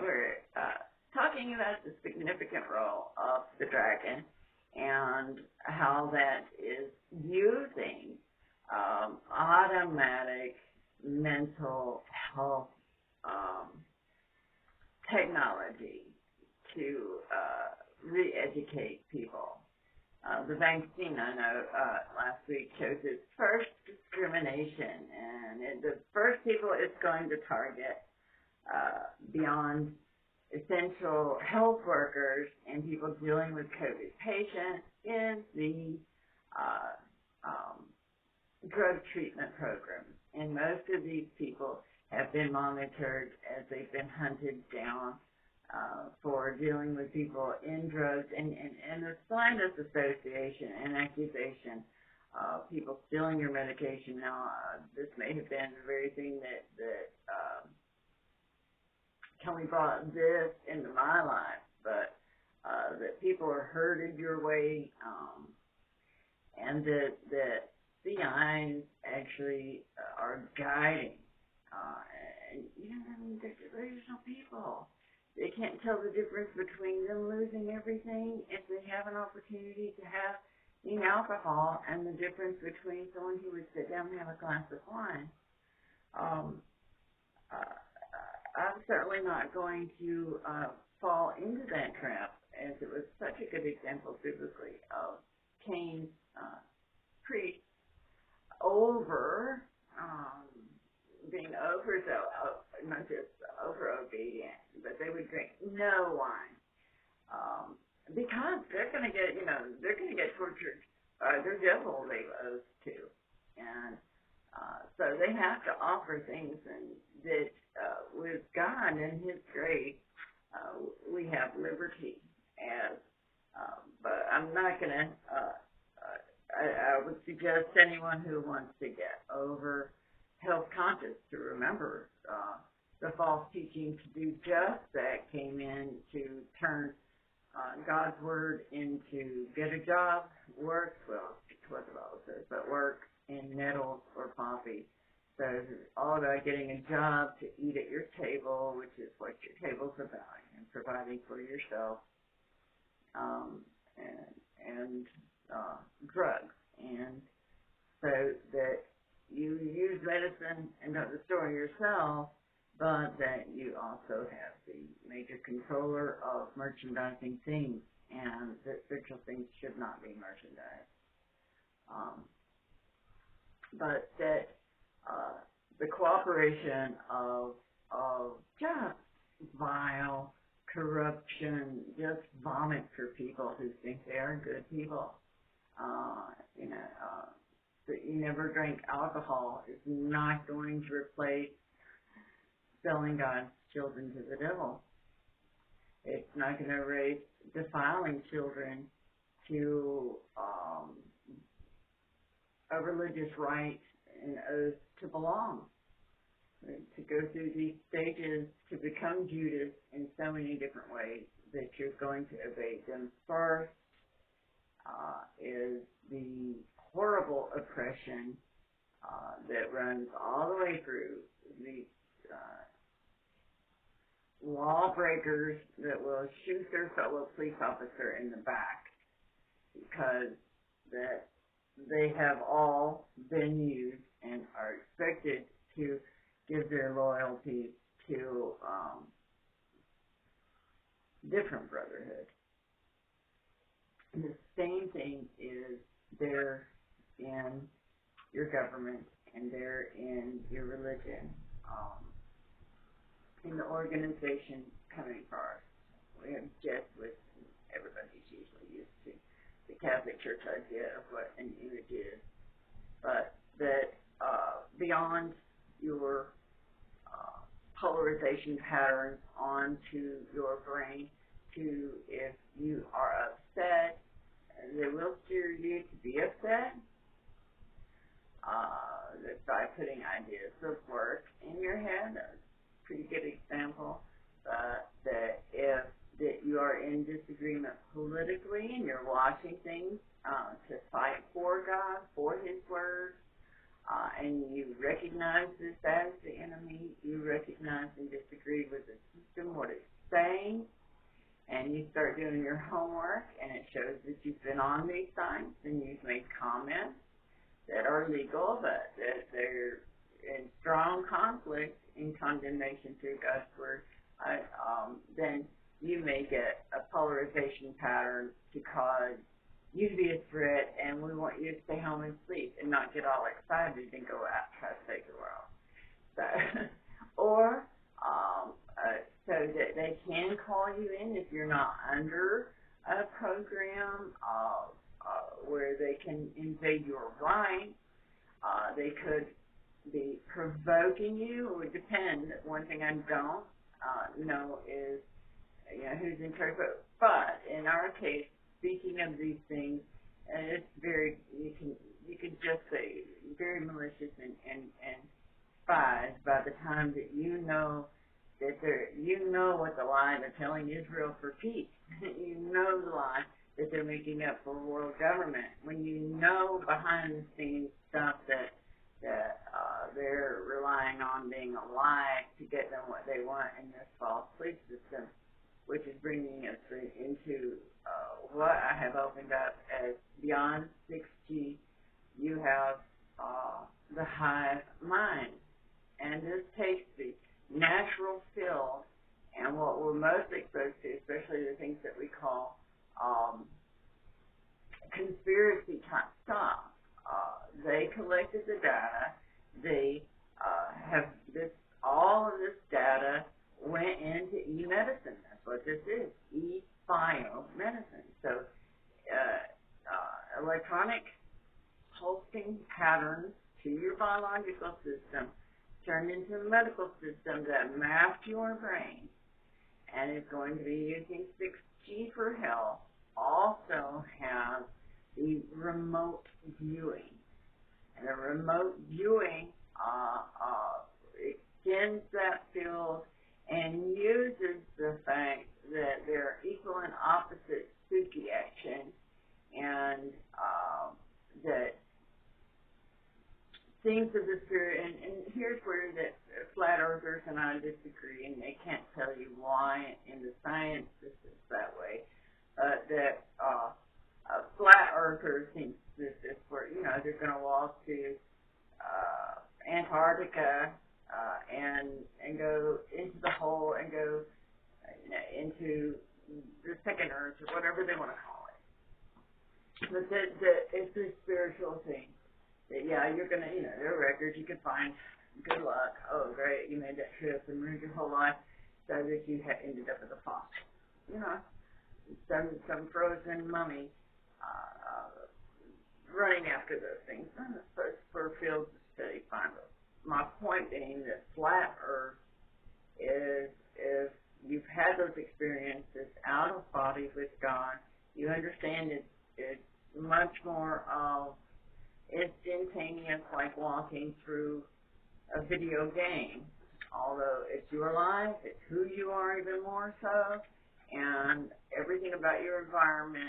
we're talking about the significant role of the dragon and how that is using automatic mental health um, technology to re-educate people. The vaccine, I know, last week shows its first discrimination, and the first people it's going to target beyond essential health workers and people dealing with COVID patients is the uh, drug treatment programs. And most of these people have been monitored as they've been hunted down for dealing with people in drugs, and the Blindness Association and accusation of people stealing your medication. Now, this may have been the very thing that Kelly brought this into my life, but that people are herded your way, and that CIs actually are guiding. And they're delusional people. They can't tell the difference between them losing everything if they have an opportunity to have alcohol and the difference between someone who would sit down and have a glass of wine. I'm certainly not going to fall into that trap, as it was such a good example biblically of Cain's priest being not just over obedient, but they would drink no wine because they're going to get tortured by their devil they oath to, and so they have to offer things, and that with God and His grace, we have liberty. But I'm not going to. I would suggest anyone who wants to get over health conscious to remember the false teaching to do just that came in to turn God's word into get a job, work, well, it's what the Bible says, but work in nettles or poppy. So it's all about getting a job to eat at your table, which is what your table's about, and providing for yourself, and drugs. And so that you use medicine and don't destroy yourself, but that you also have the major controller of merchandising things, and that spiritual things should not be merchandised. But that the cooperation of just vile corruption, just vomit for people who think they are good people. That you never drink alcohol is not going to replace selling God's children to the devil. It's not going to erase defiling children to a religious right and oath to belong. To go through these stages to become Judas in so many different ways that you're going to evade them. First is the horrible oppression that runs all the way through these lawbreakers that will shoot their fellow police officer in the back because that they have all been used and are expected to give their loyalty to different brotherhood. And the same thing is there in your government and there in your religion, in the organization coming first. We have Jesuits, and everybody's usually used to the Catholic Church idea of what an image is, but that beyond your polarization patterns onto your brain, to if you are upset, they will steer you to be upset. By putting ideas of work in your head, that's a pretty good example. That if that you are in disagreement politically and you're watching things to fight for God, for His Word, and you recognize this as the enemy, you recognize and disagree with the system what it's saying, and you start doing your homework, and it shows that you've been on these sites and you've made comments that are legal, but that they're in strong conflict in condemnation to God's word, then you may get a polarization pattern to cause you to be a threat, and we want you to stay home and sleep and not get all excited and go out and try to save the world. So, or so that they can call you in if you're not under a program where they can invade your rights. They could be provoking you. It would depend. One thing I don't know is who's in charge. But in our case, speaking of these things, it's very you can just say very malicious and spies by the time that you know that what the lie they're telling Israel for peace. You know the lie that they're making up for world government. When you know behind the scenes stuff that they're relying on being a lie to get them what they want in this false belief system, which is bringing us into what I have opened up as beyond 6G. You have the hive mind, and this takes the natural field and what we're most exposed to, especially the things that we call conspiracy type stuff. They collected the data. They have this. All of this data went into e-medicine. That's what this is, e-biomedicine. So electronic pulsing patterns to your biological system turned into a medical system that mapped your brain and is going to be using 6G for health. Also have the remote viewing. And the remote viewing extends that field and uses the fact that there are equal and opposite spooky action, and that things of the spirit, and here's where that flat earthers and I disagree, and they can't tell you why in the science this is that way, that flat earthers think this is where, they're going to walk to Antarctica and go into the hole and go into the second earth or whatever they want to call it. But it's a spiritual thing. That, you're going to, there are records you can find. Good luck. Oh, great, you made that trip and ruined your whole life so that you ended up with a fossil. Some frozen mummy running after those things. For fields of study, find them. My point being that flat Earth is if you've had those experiences out of body with God, you understand it's much more of instantaneous, like walking through a video game. Although it's your life, it's who you are even more so, and everything about your environment